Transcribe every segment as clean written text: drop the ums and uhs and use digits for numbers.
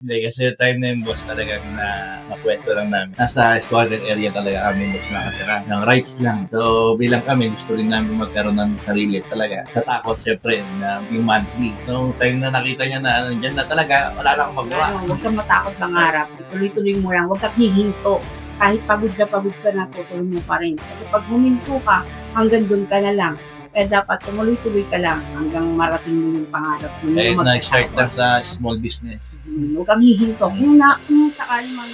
Hindi, kasi time na yung boss talagang nakwento lang namin. Nasa squadron area talaga kami boss nakatira. Ng rights lang. So bilang kami, gusto rin namin magkaroon ng sarili talaga. Sa takot, syempre, na yung monthly. So time na nakita niya na nandyan na talaga, wala na akong magawa. Huwag kang matakot mangarap. Tuloy-tuloy mo lang. Huwag kang hihinto. Kahit pagod ka na, tutuloy mo pa rin. Kasi pag huminto ka, hanggang doon ka na lang. Kaya dapat tumuloy-tuloy ka lang hanggang marating mo yung pangarap mo. Kahit na-start lang sa small business. Huwag kang hihinto. Kung sakali man.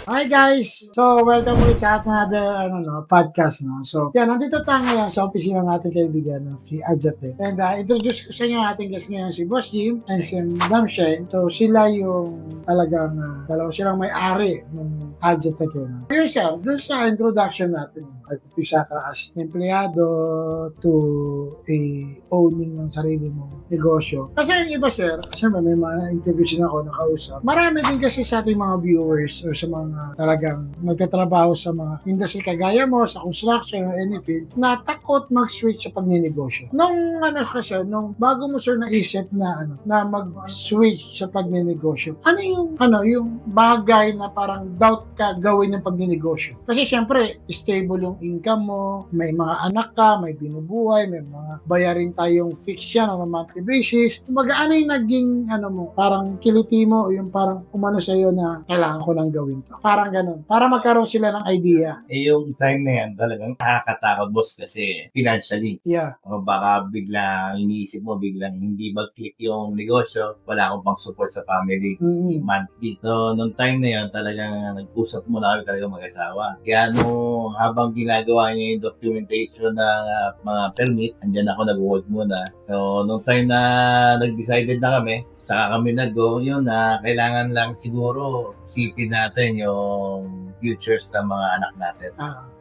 Hi guys! So, welcome ulit sa another podcast. No? So, yan, nandito tayo ngayon sa opisina ng ating kaibigan, si Adjate. And introduce ko sa inyo ating guest ngayon, si Boss Jim and si Madam Sheng. So, sila yung talagang, dalawa silang may-ari ng Adjate. No? Yun sir, dun sa introduction natin, pagpisa ka as empleyado to a owning ng sarili mong negosyo. Kasi yung iba sir, siyempre may mga interview sin ako nakausap. Marami din kasi sa ating mga viewers o sa mga talagang nagtatrabaho sa mga industry kagaya mo, sa construction or any field, na takot mag-switch sa pagninegosyo. Nung nung bago mo sir naisip na mag-switch sa pagninegosyo, yung bagay na parang doubt ka gawin ng pagninegosyo? Kasi syempre, stable yung income mo, may mga anak ka, may binubuhay, may mga bayarin tayong fix yan on a monthly basis. Kumbaga, ano yung naging, parang kiliti mo, yung parang umano sa'yo na kailangan ko lang gawin to. Parang ganun. Para magkaroon sila ng idea. Yung time na yan, talagang nakakatakot boss kasi financially. Yeah. O baka biglang iniisip mo, biglang hindi mag-click yung negosyo, wala akong pang support sa family monthly. So, nung time na yan, talagang nag-usap mo na kami talaga mag-asawa. Kaya habang ginagawa niya yung documentation ng mga permit, andyan ako nag-work muna. So, nung time na nag-decided na kami, saka kami nag-go, yun na kailangan lang siguro isipin natin yung futures ng mga anak natin.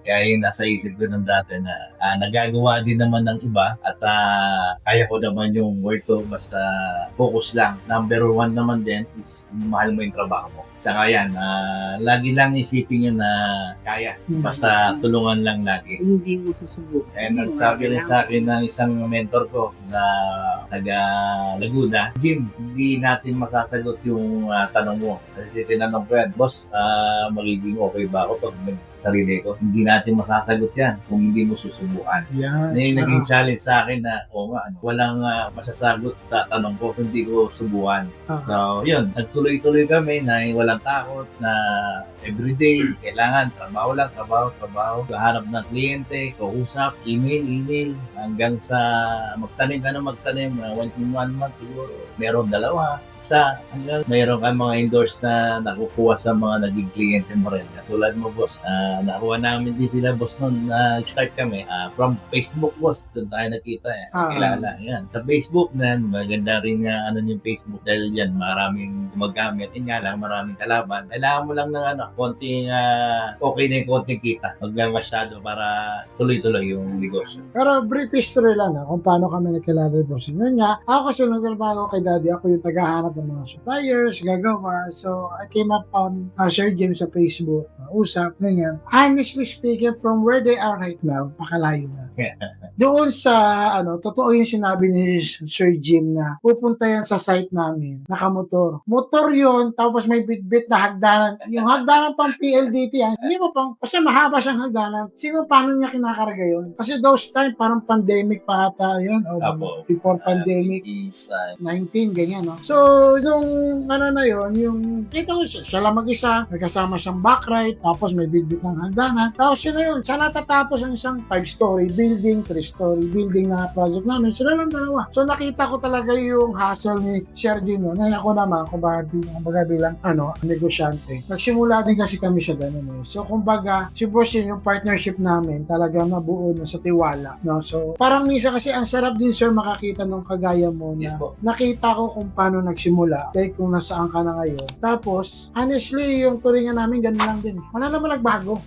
Kaya yung nasa isip ko ng dati na nagagawa din naman ng iba at kaya ko naman yung work ko basta focus lang. Number one naman din is mahal mo yung trabaho mo. Saka yan, lagi lang isipin nyo na kaya. Basta tulungan lang lagi. Hindi mo susubukan. And nagsabi rin sa akin ng isang mentor ko na taga Laguna, Jim, hindi natin masasagot yung tanong mo. Kasi tinanong ko yan, boss, magiging okay ba ako pag sarili ko? Hindi natin masasagot yan kung hindi mo susubukan. Yeah. Yung naging challenge sa akin na, walang masasagot sa tanong ko kung hindi ko subukan. So, yun, nagtuloy-tuloy kami na walang takot na everyday, kailangan trabaho lang, trabaho. Gahanap ng kliyente, kausap, email, hanggang sa magtanim ka na magtanim, 1 month siguro. Meron 2, isa, hanggang mayroon ka mga endorse na nakukuha sa mga naging kliyente mo rin. Katulad mo, boss, nakuha namin din sila, boss, noon start kami. From Facebook, boss, doon tayo nakita. Kilala. Yan. Sa Facebook na, maganda rin yung Facebook dahil yan, maraming gumagamit. Yun nga lang, maraming kalaban. Kailangan mo lang ng konting okay na yung konting kita. Huwag lang masyado para tuloy-tuloy yung negosyo. Pero brief history lang kung paano kami nagkilala ni Boss. Yun nga, ako kasi nung trabaho kay Daddy, ako yung tagahanap ng mga suppliers, gagawa. So, I came up on Sir Jim sa Facebook, usap, ganyan. Honestly speaking, from where they are right now, pakalayo na. Doon sa, totoo yung sinabi ni Sir Jim na pupunta yan sa site namin, nakamotor. Motor yon, tapos may bit-bit na hagdanan. Yung hagdanan pang PLDT, hindi mo pang, kasi mahaba siyang hagdanan. Siguro paano niya kinakarga yun? Kasi those time, parang pandemic pa ata yun, o before pandemic, 19, ganyan, no? So, nung na yun, yung, kita ko siya lang mag-isa, nagkasama siyang backride, tapos may bit-bit ng hagdanan. Tapos yun na yun, siya natatapos ang isang 5-story building, 3-story building na project namin. Sila lang 2. So, nakita ko talaga yung hustle ni Sir Gino, na ako naman, kumbaga bilang, negosyante. Nagsimula din kasi kami sa ganun. So, kumbaga, si Boss yung partnership namin, talaga nabuo na sa tiwala. No? So, parang minsan kasi ang sarap din, sir, makakita nung kagaya mo na nakita ko kung paano nagsimula, like kung nasaan ka na ngayon. Tapos, honestly, yung turingan namin, ganun lang din. Wala naman nagbago.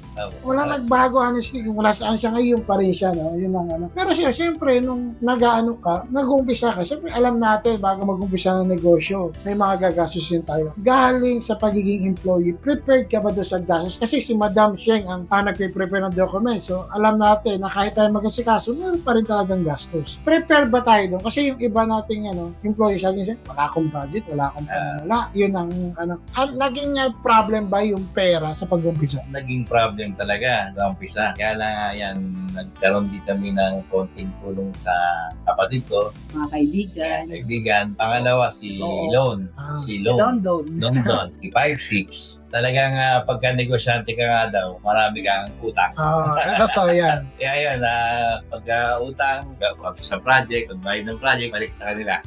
Wala nagbago, honestly. Kung wala saan siya ngayon, pa rin siya. No? Yun lang, Pero siyempre, nung nag-ano ka, nag-uumpisa ka, siyempre alam natin, bago mag-umpisa ng negosyo, may mga gagastusin tayo. Galing sa pagiging employee, prepared ka ba doon sa gastos? Kasi si Madam Sheng ang nagpe-prepare ng document. So, alam natin na kahit tayo mag-asikaso, meron pa rin talagang gastos. Prepare ba tayo doon? Kasi yung iba nating employee, sabi niya, wala akong budget, wala akong panula. Yun ang naging problem ba yung pera sa pag-umpisa? Naging problem talaga sa umpisa. Kaya lang yan, nagkaroon din kami ng konting tulong sa kapatid ko, Mga kaibigan. Pangalawa, si Oo. Lon. Si Lon. London. Si 5'6". Talagang pagka negosyante ka nga daw, marami kang utang. Totoo yan. Kaya yun, pagka utang, sa project, pagbayad ng project, balik sa kanila.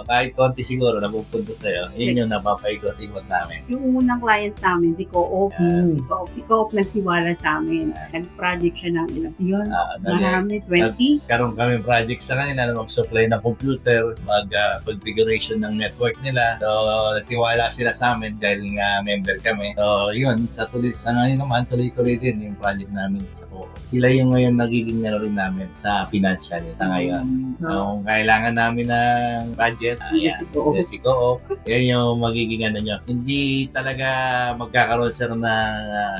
Kahit konti siguro napupunta sa'yo, yun yung napapaikot-ikot namin. Yung unang client namin, si Co-op. Mm. Si Co-op nagtiwala sa amin. Nag-project siya ng ilang yun. Marami, 20. Karoon kami project sa kanila na mag-supply ng computer, mag-configuration ng network nila. So, nagtiwala sila sa amin dahil nga member kami. So, yun, sa ngayon naman, tuloy-tuloy din yung project namin sa Co-op. Sila yung ngayon nagiging rin namin sa financial sa ngayon. So, kung kailangan namin ng budget, si Co-op, yan yung magiging nyo. Hindi talaga magkakaroon sir ng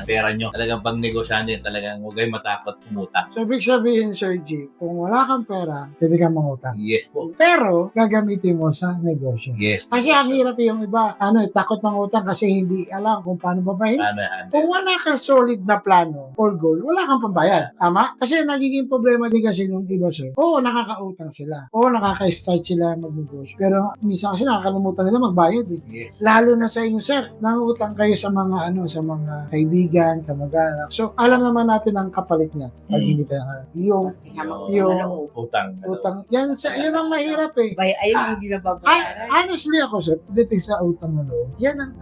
pera nyo. Talagang pag negosyante, talagang huwag kayo matakot umutang. So, ibig sabihin, Sir G, kung wala kang pera, pwede kang mangutang. Yes po. Pero, gagamitin mo sa negosyo. Yes. Kasi ang hirap yung iba, takot mangutang kasi hindi alam kung paano babayad. Kung wala kang solid na plano or goal, wala kang pambayad. Tama? Kasi nagiging problema din kasi nung iba, sir. Oo, nakakautang sila. Oo, nakaka-start sila magnegosyo. Pero minsan kasi nakakalimutan nila magbayad eh. Yes. Lalo na sa inyo, sir. Nangutang kayo sa mga sa mga kaibigan, kamag-anak. So, alam naman natin ang kapalit niya. Pag hindi tayo, yung utang. Yan ang mahirap eh. Ayun, hindi na babayaran. Honestly ako, sir, dating sa utang na loob, yan ang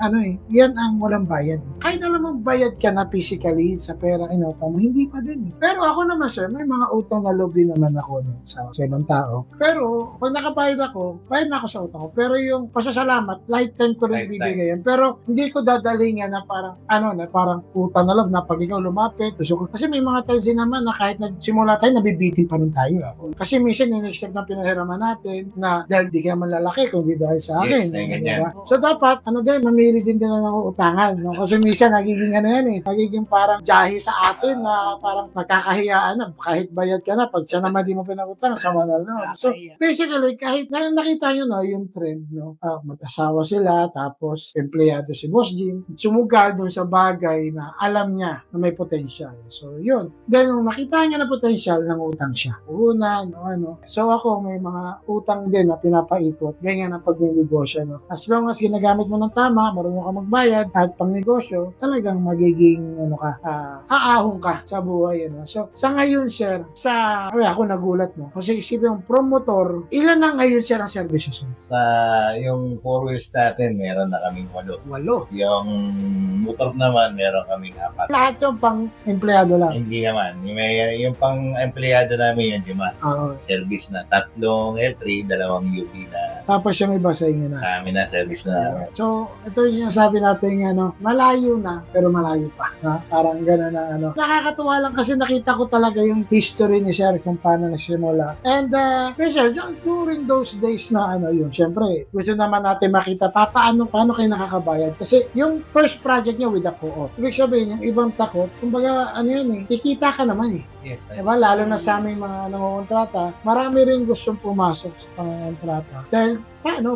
yan ang walang bayad. Kahit alam mong bayad ka na physically sa pera inutang mo, hindi pa din eh. Pero ako naman, sir, may mga utang na loob din naman ako sa ibang tao. Pero, pag nakabayad ako, bayad na ako sa utang ko. Pero yung pasasalamat, lifetime ko rin bibigay yan. Pero, hindi ko dadalingan na parang, na parang utang na loob na pag ikaw lumapit. Kasi may mga times din naman na kahit nagsimula tayo, nabibitin pa rin tayo. Kasi minsan, in-expect na pinahiraman natin na dahil di ka man lalaki, kundi dahil sa akin. Yes, so, dapat, mamili din na ng utangan. No? Kasi minsan, nagiging nagiging parang jahi sa atin na parang nakakahiyaan na. Kahit bayad ka na, pag siya naman di mo pinagutang, sama na lang. So, basically, kahit nakita nyo yung trend, mag-asawa sila, tapos empleyado si Boss Jim, sumugal doon sa bagay na alam niya na may potential. So, yun. Then, nung nakita niya na potential, nangutang siya. So, ako, may mga utang din na pinapaikot. Ganyan ang pag-negosyo. No? As long as ginagamit mo ng tama, marunong ka magbayad, at pang negosyo, talagang magiging aahong ka sa buhay. So, sa ngayon, sir, ako nagulat, no? Kasi isipin yung promotor, ilan na ngayon, sir, ang services mo? Sa yung 4 wheels natin, meron na kaming 8. Yung motor naman, meron kaming 4. Lahat yung pang empleyado lang? Hindi naman. Yung pang empleyado namin, yung 5. Service na 3 L3, 2 UP na. Tapos yung iba sa inyo na? Sa amin na, service na. So, ito yung sabi natin, malayo na, pero malayo pa. Parang gano'n na, Nakakatuwa lang kasi nakita ko talaga yung history ni Sir kung paano nagsimula. And, sir, during those days na, syempre, gusto naman natin makita paano kayo nakakabayad. Kasi yung first project nyo with the Co-op, ibig sabihin, yung ibang takot, kumbaga, kikita ka naman eh. Yes, diba? Lalo na sa aming mga nangungontrata, marami rin gustong pumasok sa pangungontrata. Dahil,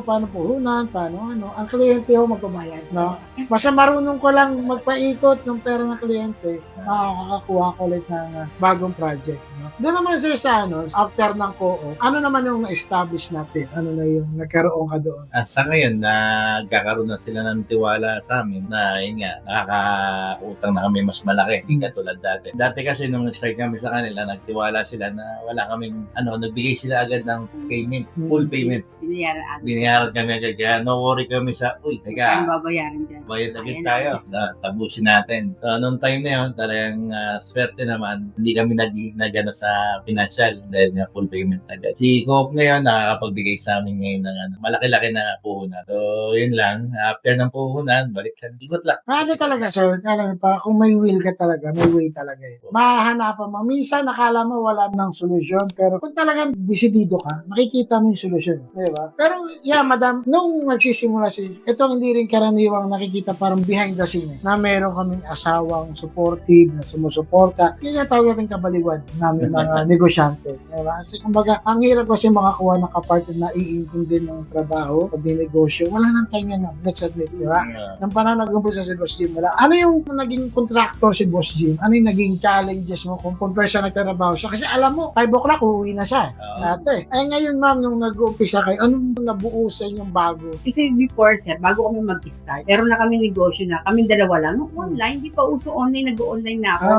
paano puhunan, ang kliyente ho magbabayad, no? Basta marunong ko lang magpaikot ng pera ng kliyente, makakakuha ko ulit ng bagong project, no? Doon naman, sir, sa after ng Co-op, ano naman yung na-establish natin? Ano na yung nagkaroon ka doon? Sa ngayon, nagkakaroon na sila ng tiwala sa amin na, yun nga, nakakautang na kami mas malaki, hindi katulad dati. Dati kasi nung nag-start kami sa kanila, nagtiwala sila na wala kaming, nagbigay sila agad ng payment, full payment. Binayaran kami agad. Kaya no worry kami sa, teka, Saan babayaran dyan? bayad agad tayo. Tabusin natin. So, noong time na yun, talagang swerte naman, hindi kami nagano sa financial dahil nga full payment agad. Si Coop ngayon nakakapagbigay sa amin ngayon ng malaki-laki na puhunan. So, yun lang. After ng puhunan, balik lang. Ikot lang. Ano talaga, sir? Alam mo pa, kung may will ka talaga, may way talaga eh. Mahahanapan mo. Minsan, nakala mo wala nang solusyon, pero kung talagang desidido ka, makikita mo yung solusyon. Di ba? Pero, yeah, madam, nung magsisimula itong hindi rin karaniwang nakikita parang behind the scene, na meron kaming asawang supportive, na sumusuporta. Yun yung tawag natin kabaliwan namin mga negosyante. Di ba? Kasi kumbaga, ang hirap kasi makakuha ng kapartner na iintindi ng trabaho, pag negosyo, wala nang time yan. Let's admit, di ba? Nang panahon nag-umpisa si Boss Jim, wala. Ano yung naging contractor si Boss Jim? Ano yung naging challenges mo kung compare siya nagtrabaho siya? Kasi alam mo, 5 o'clock, uuwi na siya. Dati. Eh ngayon, ma'am, nung nag-umpisa kayo, anong nabuo sa inyong bago? Kasi before, sir, bago kami mag-start, meron na kami negosyo na, kami dalawa lang. Nung online, di pa uso online, nag-online na ako.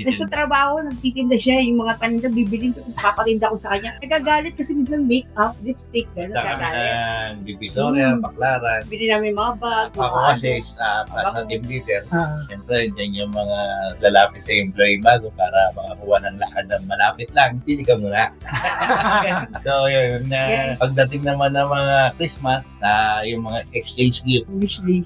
Tapos sa trabaho, nagtitinda siya, yung mga paninda, bibiling ko, tapos papatinda ko sa kanya. Nagagalit kasi minsan make-up, lipstick, gano'n, nagagalit. Divisoria, Baklaran. Bili namin mga bag. Ako kasi sa team leader, siyempre, dyan yung mga lalapit sa employee bago para makakuha ng lakad na malapit lang, pili ka muna. So, yun, pagdating naman ng mga Christmas, yung mga exchange gift,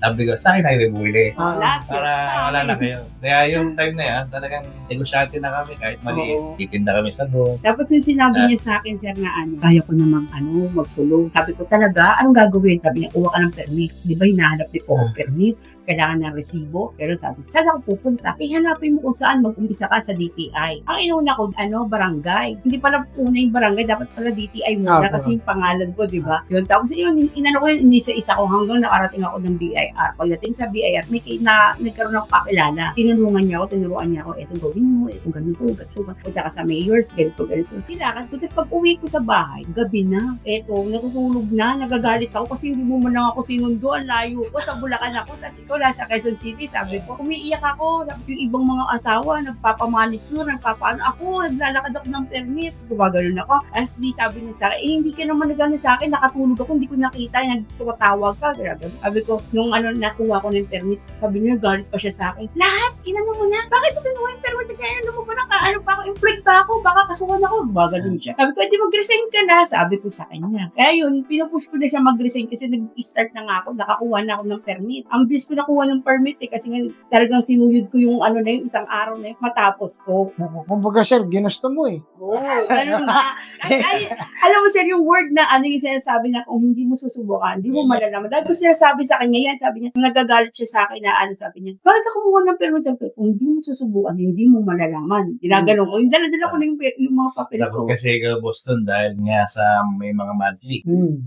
sabi ko, sa akin tayo bumili. Para wala na kayo. Kaya yung time na yan, talagang negosyante na kami kahit maliit. Titinda kami sa doon. Tapos yung sinabi niya sa akin, sir, na kaya ko na magsulong. Sabi ko talaga, anong gagawin? Sabi niya, uwa ka ng permit. Di ba hinahanap ni Co-op permit? Kailangan ng resibo. Pero sabi, saan ako pupunta? Hanapin mo kung saan mag-umpisa ka sa DTI. Ang inuna ko, barangay. Hindi pala una yung barangay, dapat pala DTI muna kasi yung pangalan ko, di ba? Yun, tapos yun, inano ko yun, inisa-isa ko hanggang nakarating ako ng BIR. Pagdating sa BIR, nagkaroon ako kakilala. Tinuruan niya ako, etong gawin mo, etong ganito. Punta ka sa mayors, ganito. Tilakad ko. Tapos pag uwi ko sa bahay, gabi na. Eto, natutulog na, nagagalit ako kasi hindi mo man lang ako sinundo, ang layo ko, sa Bulacan ako, tapos ikaw nasa Quezon City, sabi ko, umiiyak ako, sabi ko, yung ibang mga asawa, nagpapamanicure, ako, naglalakad ako ng permit, gumagano'n ako. As di sabi niya sa akin, hindi ka naman nagano sa akin, nakatulog ako, hindi ko nakita, nagtumatawag ka, grabe. Sabi ko, nung nakuha ko ng permit, sabi niya, galit pa siya sa akin, lahat, kinano mo na, bakit mo kinuha yung permit, kaya mo pa na, pa ako, employed pa ako, baka kasuhan ako, gumagano'n siya. Sabi ko, hindi mag-resign ka na, sabi ko sa kanya. Kaya yun, pinupush ko na siya mag-resign kasi nag-start na nga ako, nakakuha na ako ng permit. Ang bilis ko nakuha ng permit kasi nga talagang sinuyod ko yung isang araw na yun, matapos ko. Kumbaga, sir, ginusto mo eh. Oo, ganun nga. Alam mo, sir, yung word na yung sinasabi na kung hindi mo susubukan, hindi mo malalaman. Dahil ko sinasabi sa kanya yan, sabi niya, nagagalit siya sa akin na sabi niya, bakit ako kumuha ng permit? Sabi ko, kung hindi mo susubukan, hindi mo malalaman. Ginaganon ko. Yung dala-dala ko na yung mga papel ko. Kasi ikaw, Boston, dahil nga sa may mga monthly,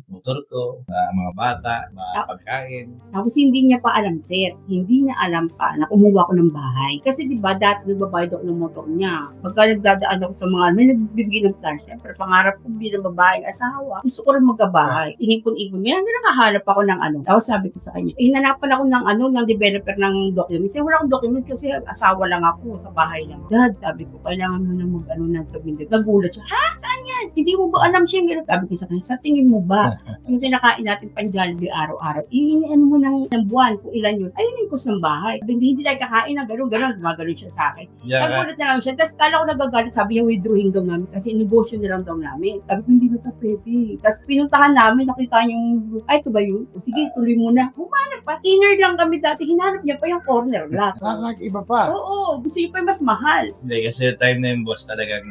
motor ko, mga bata, mga pagkain. Tapos hindi niya pa alam, sir. Hindi niya alam pa na kumuha ko ng bahay. Kasi di ba dati nagbabayad ako ng motor niya. Pagka nagdadaan ako sa mga may nagbibigay ng plan, syempre pangarap ko bilang babaeng asawa. Gusto ko rin magkabahay. Ihipon-ipon niya. Nakahanap ako ng Tapos sabi ko sa kanya, hinanapan ako ng developer ng documents. Wala akong documents kasi asawa lang ako sa bahay lang. Dad, sabi ko, kailangan mo na ng documents. Nagulat siya, ha? Saan yan? Hindi mo ba alam siya? Sabi ko sa kanya, sa tingin mo ba? Yung kinakain natin pang-Jollibee araw-araw, ano mo ng buwan kung ilan yun? Ayun yung cost ng bahay. Hindi tayo kakain na gano'n. Gumagano'n siya sa akin. Nagulat na lang siya. Tapos kala ko nagagalit. Sabi niya, withdrawing daw namin kasi negosyo na lang daw namin. Sabi ko, hindi na ito pwede. Tapos pinuntahan namin, nakita yung, ito ba yun? Sige, tuloy muna. Humanap pa. Inner lang kami dati. Hinanap niya pa yung corner lot. Iba pa. Oo. Gusto niya pa yung mas mahal. Hindi, kasi time na yung boss talagang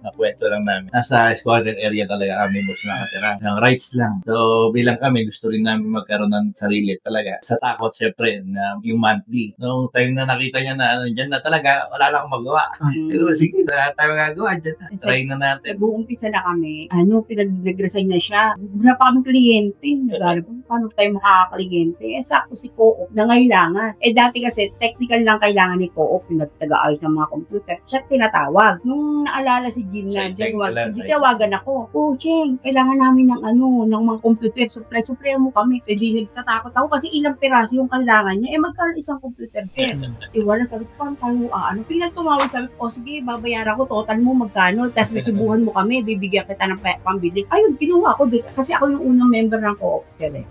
nakwento lang namin. Nasa squadron area talaga kami boss nakatira. Ng rights lang. So, bilang kami, gusto rin namin magkaroon ng sarili talaga. Sa takot, syempre, na yung monthly. No, time na nakita niya na dyan na talaga, wala lang akong magawa. Sige, wala tayo magagawa dyan. Try na natin. Nag-uumpisa na kami. Nag-resign na siya. Wala pa kami kliyente. Nagano po, paano tayo makakakliyente? Sakto si Co-op na ngailangan. Dati kasi, technical lang kailangan ni Co-op yung nagtag-aayos ng mga computer. Siya tinatawag. Nung naalala si Jim na, tawagan ako. Cheng, kailangan namin ng mga computer. Supply mo kami. Di nagtatakot ako kasi ilang piraso yung kailangan niya. Magkano isang computer set? Wala, sabi ko, paano Pingnan tumawag, sabi ko, sige, babayaran ko, total mo magkano, tapos resibuhan mo kami, bibigyan kita ng pambili. Ayun, kinuha ko dito. Kasi ako yung unang member ng Co-op sir eh.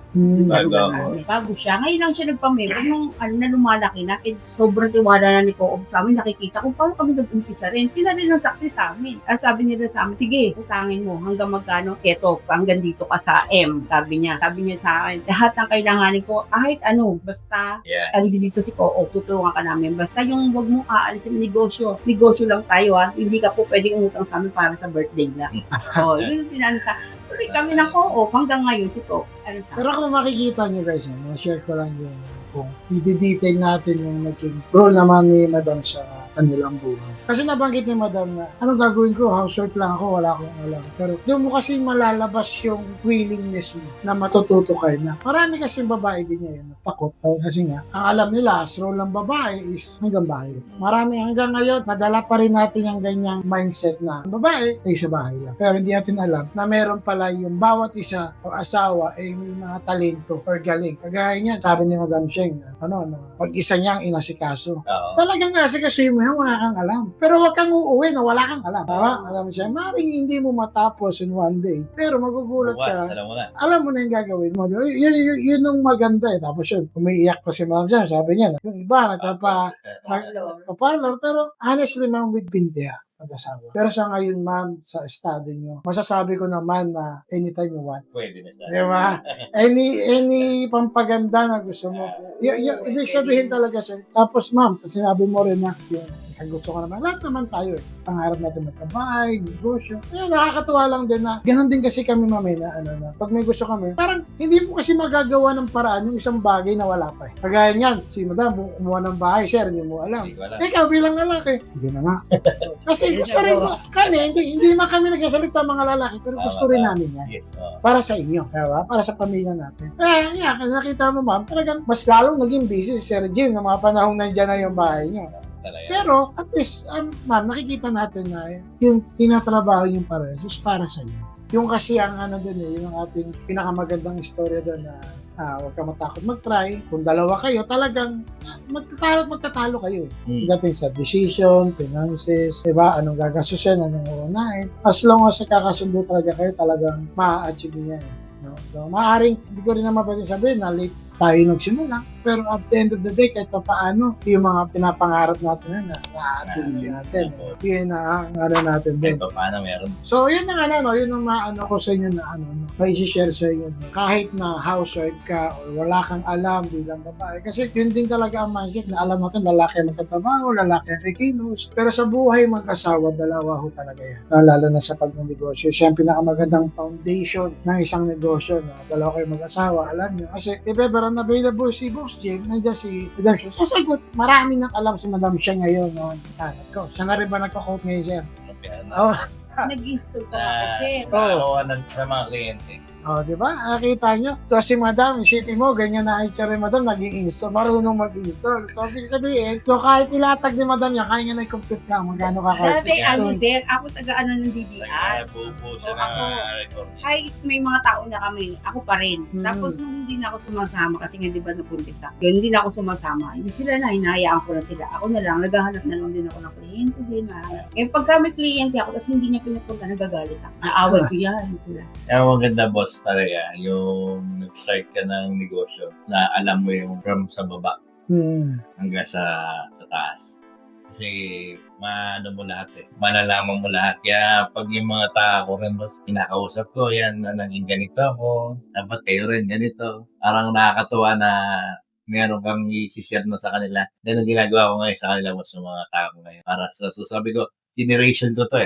Bago siya. Ngayon lang siya nagpa-member nung na lumalaki na. Sobrang tiwala na ni Co-op sa amin. Nakikita kung paano kami nag-umpisa rin. Sila rin ng saksi sa amin. Sabi nila sa amin, sige, utangin mo hanggang magkano, eto, hanggang dito ka sa M, sabi niya sa akin, lahat ng kailanganin ko, kahit ano, basta, dito si Koo, tutulungan ka namin. Basta yung wag mo aalisin negosyo lang tayo hindi ka po pwedeng umutang sa amin para sa birthday lang. Yun yung pinano sa, tuloy kami na Koo, hanggang ngayon si Koo. Pero kung makikita nyo guys, share ko lang yung kung i-detail natin yung naging role naman ni Madam sa kanilang buhay. Kasi nabanggit ni Madam na, anong gagawin ko? Housewife lang ako, wala akong alam. Pero doon mo kasi malalabas yung willingness mo na matututo kayo na. Marami kasi babae din ngayon na takot. Kasi nga, ang alam nila, as role ng babae is hanggang bahay. Marami hanggang ngayon, nadala pa rin natin yung ganyang mindset na babae ay sa bahay lang. Pero hindi natin alam na meron pala yung bawat isa o asawa ay may mga talento or galing. Kagaya niyan, sabi ni Madam Sheng, pag-isa niyang inasikaso. Talagang asikaso mo yan, wala kang alam. Pero wag kang uuwi na wala kang alam. Alam mo siya, maring hindi mo matapos in one day. Pero magugulat ka. Alam mo na yung gagawin mo. Yun yung maganda Tapos yun, umiiyak pa si Ma'am Jan. Sabi niya, yung iba, nagpa-parlor. Pero honestly, Ma'am, with Bintia, mag-asawa. Pero sa ngayon, ma'am, sa estado nyo, masasabi ko naman na anytime you want. Pwede na siya. Diba? Any pampaganda na gusto mo. Ibig sabihin talaga siya. Tapos, ma'am, sinabi mo rin na yung gusto ko naman, lahat naman tayo pangarap natin magkabahay, negosyo. Kaya nakakatuwa lang din na ganun din kasi kami mami na pag may gusto kami, parang hindi mo kasi magagawa ng paraan yung isang bagay na wala pa Kagaya niyan, si Madam, kumuha ng bahay, sir, hindi mo alam. Ikaw bilang lalaki, sige na nga. Kasi gusto rin mo, hindi man kami nagsasalita mga lalaki, pero gusto rin namin yan. Yes, para sa inyo, diba? Para sa pamilya natin. Kaya, nakita mo ma'am, talagang mas lalong naging busy si Sir Jim ng mga panahong nandiyan na yung bahay niya. Pero, at least, ma'am, nakikita natin na yung tinatrabaho yung parehas para sa iyo. Yung kasi ang yung ating pinakamagandang istorya doon na huwag ka matakot mag-try. Kung dalawa kayo, talagang magtatalo kayo. Dating sa decision, finances, diba? Anong gagasusin, anong uunahin. As long as kakasundo talaga kayo, talagang ma-achieve niya. No? So, maaaring, hindi ko rin naman pwede sabihin na late tayo nagsimula. Pero at the end of the day, kahit pa paano, yung mga pinapangarap natin na atin natin. Yun na natin din. Kahit pa paano meron. So, yun na yun ang maano ko sa inyo na may isi-share sa inyo. Kahit na housewife ka or wala kang alam bilang babae. Kasi yun din talaga ang mindset na alam natin, lalaki ang magtatrabaho, lalaki ang kikilos. Pero sa buhay mag-asawa, dalawa ho talaga yan. Lalo na sa pagnegosyo. Siya ang pinakamagandang foundation ng isang negosyo. Dalawa kayo mag-asawa, alam nyo. Kasi if ever available si Boss Jim, nandiyan si Madam Sheng. Sasagot, marami nang alam si Madam Sheng ngayon. Siya na rin ba nagko-quote ngayon, sir? Nag-install ka kasi. Sa mga kliyente. Di ba? Nakita nyo? So, si Madam, isipin mo, ganyan na itsura Madam, nag-i-install, marunong mag-install. So, ibig sabihin, kahit ilatag ni Madam niya, kaya nga na-compute ka, magkano ka kasi. Sir, ako taga ng DBR. Buo siya na record. Kahit may mga tao na kami, ako pa rin. Tapos, nung hindi na ako sumasama, kasi nga, di ba, napuntis ako. Yun, hindi na ako sumasama. Hindi sila na, hinahayaan ko na sila. Ako na lang, naghahanap na lang din ako ng kliyente din. Pagka may kliyente ako, kasi hindi niya pinapunta, nagagalit ako. Naaway ko yan. Maganda, boss, talaga yung nag-start ka ng negosyo na alam mo yung from sa baba hanggang sa taas. Kasi mo lahat malalaman mo lahat. Kaya pag yung mga tao rin mas kinakausap ko, yan na naging ganito ako, dapat kayo rin ganito. Parang nakakatuwa na meron kang i-share na sa kanila. Yan ang ginagawa ko ngayon sa kanila sa mga tao ngayon. Para sabi ko, generation ko to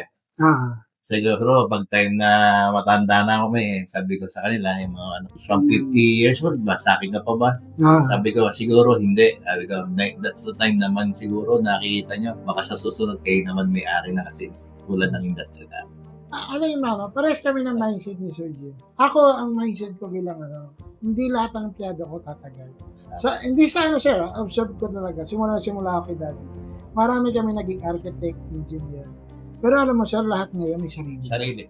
Siguro, pag time na matanda na kami, sabi ko sa kanila, yung mga from 50 years old ba, sa akin na pa ba? Sabi ko, siguro hindi. Sabi ko, that's the time naman siguro nakikita nyo. Baka sa susunod kayo naman may-ari na kasi tulad ng industry na. Yung mama, pares kami ng mindset ni Sir Jim. Ako, ang mindset ko bilang hindi lahat ng empleyado ko tatagal. Hindi sa sir, observe ko talaga. Simula ako kay Daddy. Marami kami naging architect, engineer. Pero alam mo, sir, lahat ngayon may sarili.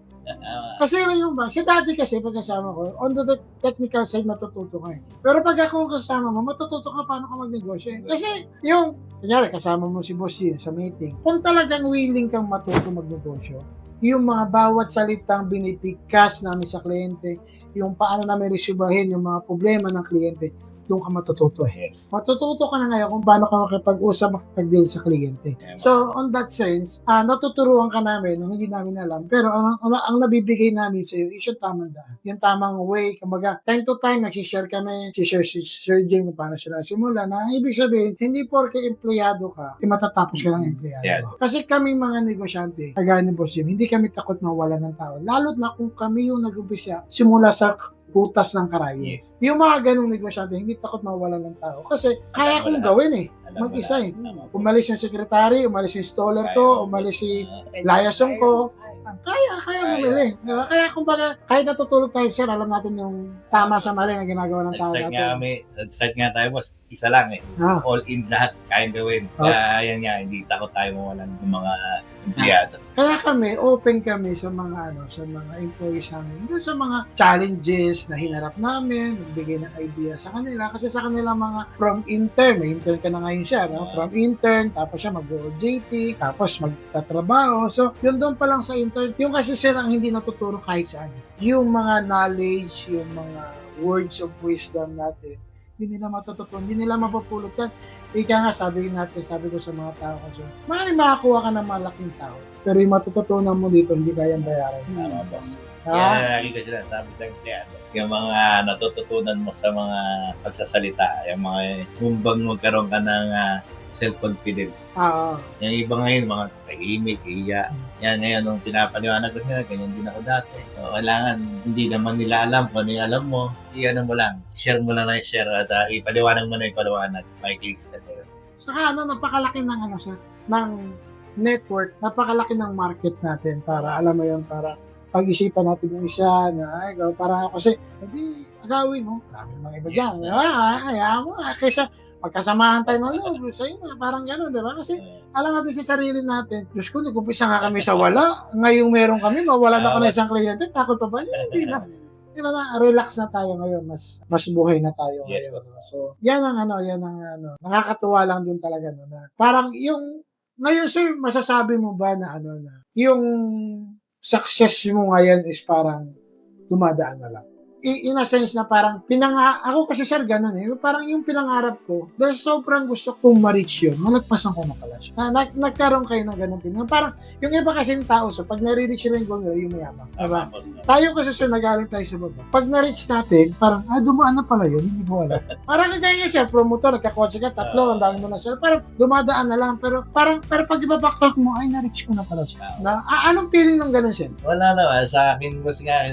Kasi yung ba, si Daddy kasi pagkasama ko, on the technical side matututo ka Pero pag ako kasama mo, matututo ka paano ka magnegosyo Kasi kunyari, kasama mo si Boss Jim sa meeting, kung talagang willing kang matuto magnegosyo, yung mga bawat salitang binipigkas namin sa kliyente, yung paano namin resubahin yung mga problema ng kliyente, doon ka matututo Yes. Matututo ka na ngayon kung paano ka makipag-usap, makipag-deal sa kliyente. So, on that sense, natuturuan ka namin nung hindi namin alam. Pero ang nabibigay namin sa iyo is yung tamang daan. Yung tamang way. Kumbaga, time to time, nagsishare kami, share si Sir Jim kung paano sila simula. Na ibig sabihin, hindi porke empleyado ka, matatapos ka ng empleyado. Yeah. Kasi kami mga negosyante, kagaya ni Boss Jim, hindi kami takot mawala ng tao. Lalo't na kung kami yung nag-umpisa simula sa butas ng karayo. Yes. Yung mga ganong negosyante, hindi takot mawala ng tao. Kasi kaya kong gawin eh. Mag-isa eh. Umalis yung sekretary, umalis yung installer ko, umalis si layasong ko. Kaya bumili. Diba? Kaya kumbaga, kahit natutulog tayo, sir, alam natin yung tama sa mali na ginagawa ng tao natin. Nag-start nga tayo, boss. Isa lang eh. All in lahat, kayang gawin. Kaya yan nga, hindi takot tayo mawalan ng mga empleyado. Kaya kami, open kami sa mga sa mga employees namin. Doon sa mga challenges na hinarap namin, magbigay ng idea sa kanila. Kasi sa kanila mga from intern, may intern ka na ngayon siya, no? From intern, tapos siya mag-OJT, tapos magtatrabaho. So, yun doon pa lang sa intern. Yung kasi sir ang hindi natuturo kahit saan. Yung mga knowledge, yung mga words of wisdom natin, hindi nila matututunan, hindi nila mapapulot yan. Ika nga, sabi ko sa mga tao kasi, maaaring makakuha ka ng malaking sahod. Pero yung matututunan mo dito, hindi kayang bayaran. Tama, boss. Kaya lagi ko sila sabi sa empleyado, yung mga natututunan mo sa mga pagsasalita, yung mga bang magkaroon ka ng self-confidence. Yung iba ngayon, mga tahimik, iya. Yan ngayon, nung pinapaliwanag ko sila, ganyan din ako dati. So, kailangan, hindi naman nila alam kung ano yung alam mo, iyan mo lang. Share mo lang na i-share at ipaliwanag mo na ipaliwanag. May clicks na sa'yo. Saka napakalaki ng sir, ng network, napakalaki ng market natin para, alam mo yun, para pag-isipan natin yung isa na, para kasi, hindi, agawin mo. Dami mga iba dyan. Hayaan mo, kaysa magkasamahan tayo ng loob, sa'yo na, parang gano'n, di ba? Kasi alam natin sa sarili natin, Diyos ko, nag-umpisa nga kami sa wala, ngayong meron kami, mawalan ako na isang kliyente, takot pa ba? Hindi na. Di ba na, relax na tayo ngayon, mas buhay na tayo ngayon. So, yan ang nakakatuwa lang din talaga, no, na parang yung, ngayon sir, masasabi mo ba na yung success mo ngayon is parang dumadaan na lang? In a sense na parang ako kasi sir ganun eh, parang yung pinangarap ko dahil sobrang gusto kong ma-reach yun, malagpasan ko na pala siya. Nagkaroon kayo ng ganun pinangarap. Parang yung iba kasi ng tao, so pag na-reach nila yung goal nila, yung mayabang. Diba? Tayo kasi sir, nagaling tayo sa baba. Pag na-reach natin, parang, dumaan na pala yun, hindi ko alam. Parang kagaya siya, promotor, nagkakotse ka, tatlo, ang dami mo na sir. Parang dumadaan na lang, pero pag iba-backtrack mo, na-reach ko na pala siya. Anong feeling ng ganun siya? Wala naman, sa akin boss nga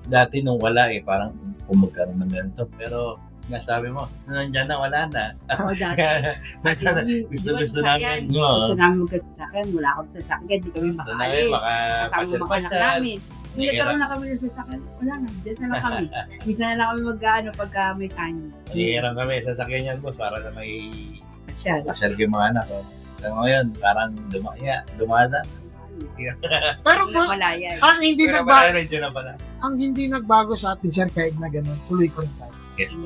dati nung wala parang magkaroon na meron to. Pero nasabi mo, nandiyan na, wala na. Dati. Gusto namin. Gusto namin magkasasakyan. Wala akong sasakyan. Di kami makaalis. Kasama mga anak namin. Kung nagkaroon na kami ng sasakyan, wala na. Diyan na lang kami. Minsan na lang kami pagka may time. Nihirang kami sa sasakyan yan, boss, para na may pasyal yung mga anak. So ngayon, parang dumada. Pero ang hindi nagbago sa atin sir, kahit na ganun, tuloy ko rin tayo. Yes.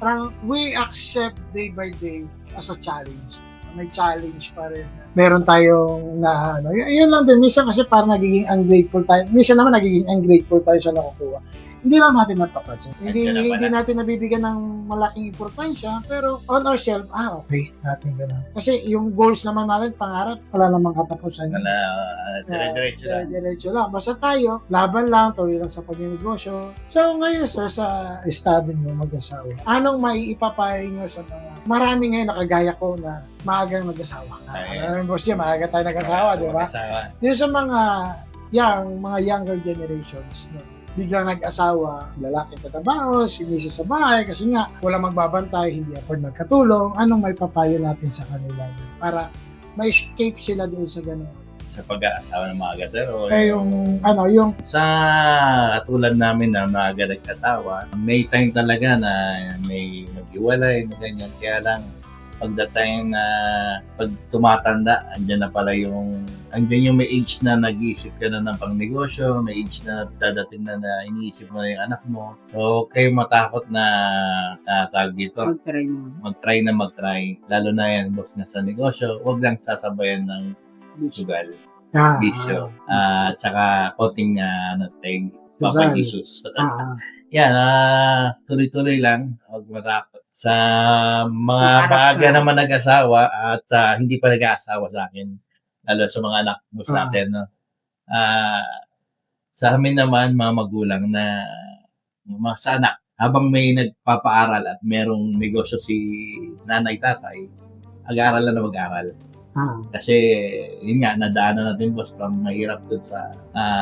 Parang we accept day by day as a challenge. May challenge pa rin. Meron tayong yun lang din. Minsan kasi parang nagiging ungrateful tayo. Minsan naman nagiging ungrateful tayo sa nakukuha. Hindi lang natin napapansin. Hindi natin nabibigyan ng malaking importansya, pero on ourselves, okay, natin gano'n. Kasi yung goals naman natin, pangarap, wala namang katapusan. Diretso lang. Basta tayo, laban lang, tuloy lang sa pagnegosyo. So ngayon, sir, sa study nyo, mag-asawa, anong maiipapayo nyo sa mga, marami ngayon nakagaya ko na maagang nag-asawa. Boss niya, maaga tayo nag-asawa, di ba? Yung sa mga younger generations, no? Biglang nag-asawa, lalaki tatrabaho, si misis sa bahay, kasi nga, wala magbabantay, hindi afford magkatulong. Anong may papayo natin sa kanila para ma-escape sila doon sa gano'n? Sa pag-aasawa ng mga gatero. Yung sa katulad namin na maaga nag-asawa, may time talaga na may mag-iwalay, may ganyan. Kaya lang, pagdating na pag tumatanda, andyan yung may age na nag-iisip ka na ng pangnegosyo, may age na dadating na iniisip mo na yung anak mo. So, kayo matakot na tawag dito. Mag-try. Lalo na yan, boss na sa negosyo, huwag lang sasabayan ng sugal, bisyo, tsaka konting papay issues. Yan, tuloy-tuloy lang, huwag matakot. Sa mga Pangarap maaga na. naman nag-asawa at hindi pa nag-aasawa sa akin, lalo sa mga anak mo sa atin, no? Sa amin naman, mga magulang na mga sa anak, habang may nagpapaaral at merong negosyo si nanay, tatay, mag-aaral na mag-aaral. Kasi, yun nga, nadaanan natin, boss, from mahirap dun sa,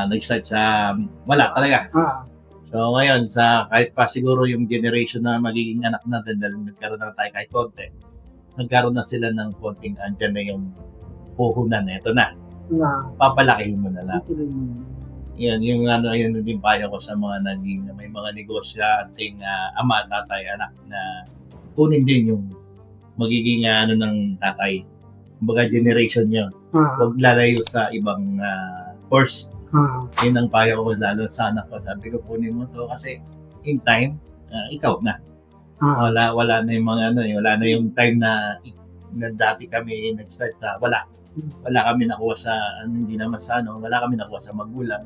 nag-start sa, wala talaga. So, ngayon, kahit pa siguro yung generation na magiging anak natin, dahil nagkaroon na tayo kahit konti, nagkaroon na sila ng konting, andyan na yung puhunan, eto na, papalakihin mo na lang. Ituloy mo. Yan, yun din payo ko sa mga may mga negosyanteng ama, tatay, anak na kunin din yung magiging ng tatay. Kumbaga generation nyo. Huwag lalayo sa ibang course. Yun ang payo ko lalo sa anak ko. Sabi ko, kunin mo to kasi in time, ikaw na. Wala na yung mga wala na yung time na dati kami nag-start sa wala kami nakuha sa hindi naman sa wala kami nakuha sa magulang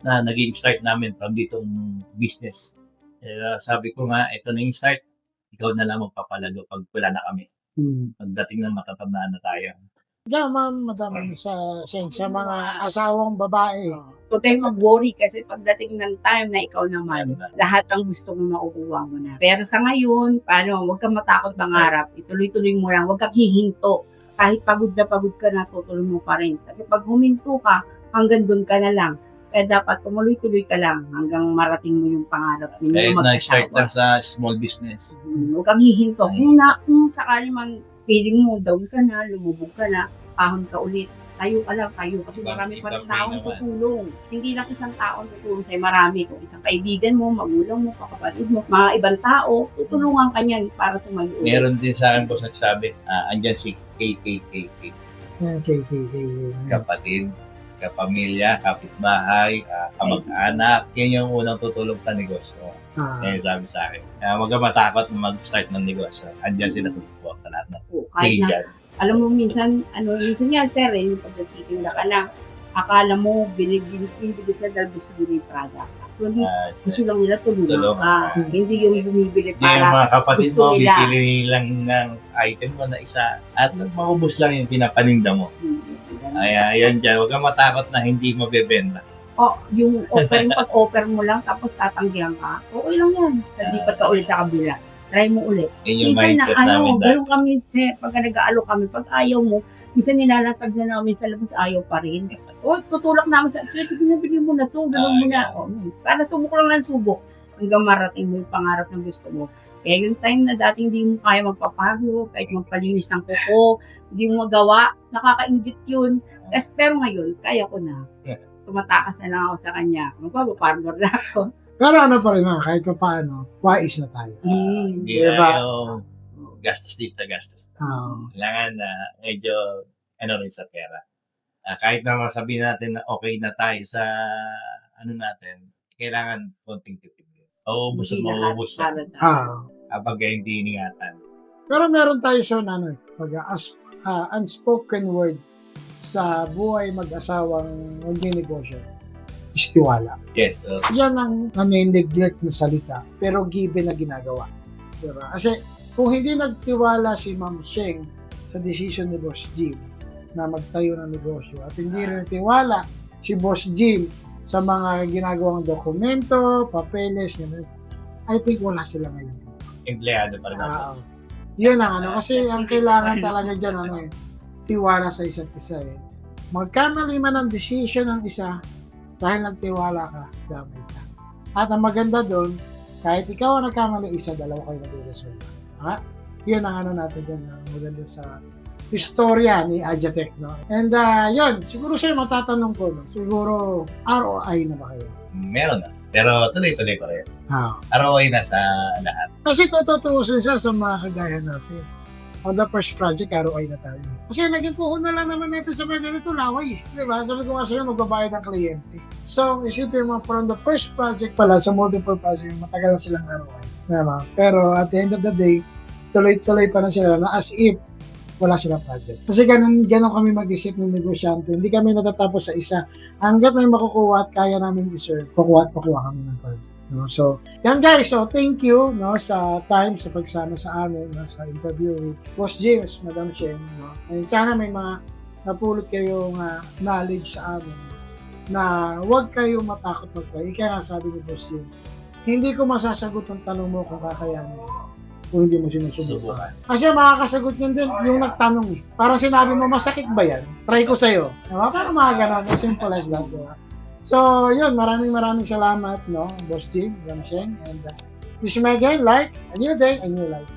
na naging start namin from ditong business. Sabi ko nga, ito na yung start, ikaw na lang magpapalago pag wala na kami. Pagdating na matatandaan na tayo. Ma'am, madam, sa mga asawang babae. Huwag kayong mag-worry kasi pagdating ng time na ikaw naman, lahat ang gusto mo makukuha mo na. Pero sa ngayon, huwag kang matakot mangarap. Ituloy-tuloy mo lang, huwag kang hihinto. Kahit pagod ka na, tutuloy mo pa rin. Kasi pag huminto ka, hanggang doon ka na lang. Kaya dapat tumuloy-tuloy ka lang hanggang marating mo yung pangarap ninyo Kahit mag-asawa. na-start lang sa small business. Huwag kang hihinto. Kung sakali man feeling mo, down ka na, lumubog ka na, ahon ka ulit, tayo ka lang, tayo. Kasi marami pa rin taong tutulong. Hindi lang isang taong tutulong sa'yo, marami. Kung isang kaibigan mo, magulang mo, kapatid mo, mga ibang tao, tutulungan ka niyan para tumayo ulit. Meron din sa akin po nagsabi, andyan si KKKK. Kapatid, kapamilya, kapitbahay, kamag-anak. Yan yung unang tutulong sa negosyo. Yan sabi sa akin. Huwag ka matakot na mag-start ng negosyo. Andyan sila sa support sa lahat ng Kahit na, alam mo minsan yan, sir, yung pag nagtitinda ka lang, akala mo, binibili sila dahil gusto nila yung product. Actually, gusto lang nila tulungan ka. Hindi yung bumibili Hindi yung para mga kapatid gusto mo, nila. bibili lang ng item mo na isa at maubos lang yung pinapaninda mo. Ayan dyan, huwag kang matakot na hindi mabebenta. Yung pag-offer mo lang tapos tatanggihan ka, okay lang yan. Lipat ka ulit sa kabila. Try mo ulit. Yun yung Minsan mindset namin dati. gano'n kami, pag nag-aalo kami, pag ayaw mo, minsan nilalatag na namin sa labas, ayaw pa rin. Tutulak namin sige, nabili mo na to, gano'n mo na. Para subok lang ng subok hanggang marating mo yung pangarap na gusto mo. Kaya yung time na dating hindi mo kaya magpapalo, kahit magpalinis ng kuko, hindi mo magawa, nakakaingit yun. Pero ngayon, kaya ko na. Tumatakas na lang ako sa kanya. Magpapaparlor na ako. Pero pa rin kahit pa paano, wais na tayo. Hindi na yung gastos dito, gastos. Kailangan na medyo rin sa pera. Kahit na masabihin natin na okay na tayo sa natin, kailangan konting tipid. Ubus at maubos na. Kapag hindi iningatan. Pero meron tayo na unspoken word sa buhay mag-asawang magnenegosyo is tiwala. Yes. Yan ang nane-neglect na salita, pero given na ginagawa. Diba? Kasi kung hindi nagtiwala si Ma'am Sheng sa decision ni Boss Jim na magtayo ng negosyo at hindi rin tiwala si Boss Jim sa mga ginagawang dokumento, papeles, I think wala sila ngayon. Empleyado pa rin ako. Yun ang kasi ang kailangan talaga dyan, tiwala sa isa't isa. Magkamali man ang decision ng isa, dahil nagtiwala ka, gamay ka. At ang maganda doon, kahit ikaw ang nagkamali isa, dalawa kayo nag-resolve. Yun ang natin dyan, maganda sa istorya ni Ajatek, no? And yun, siguro sa'yo matatanong ko, siguro ROI na ba kayo? Meron na. Pero tuloy-tuloy pa rin. ROI na sa lahat. Kasi kung tutuusin sir sa mga kagaya natin, on the first project, ROI na tayo. Kasi naging puhon na lang naman natin sa mga ganito laway. Diba? Sabi ko nga sa'yo, magbabayad ang kliyente. So, isipin mo, from the first project pala, sa multiple project, matagal na silang ROI. Diba? Pero at the end of the day, tuloy-tuloy pa na sila na as if wala silang project. Kasi ganun kami mag-isip ng negosyante. Hindi kami natatapos sa isa. Hanggat may makukuha at kaya namin i-serve, kukuha kami ng project. No? So, yan guys. So, thank you no, sa time, sa pagsama sa amin, no, sa interview with Boss James, Madam Sheng. No? And sana may mga napulot kayong knowledge sa amin na huwag kayong matakot mag-try. Kaya nga sabi ni Boss James, hindi ko masasagot ang tanong mo kung kakayanin kung hindi mo sinusubukan. Subukan. Kasi makakasagot niyan din yung nagtanong eh. Parang sinabi mo, masakit ba yan? Try ko sa'yo. Diba? Parang mga ganon. As simple as that. Diba? So, yun. Maraming salamat, no? Boss Jim, Madam Sheng. And wish me again, like, a new day, a new life.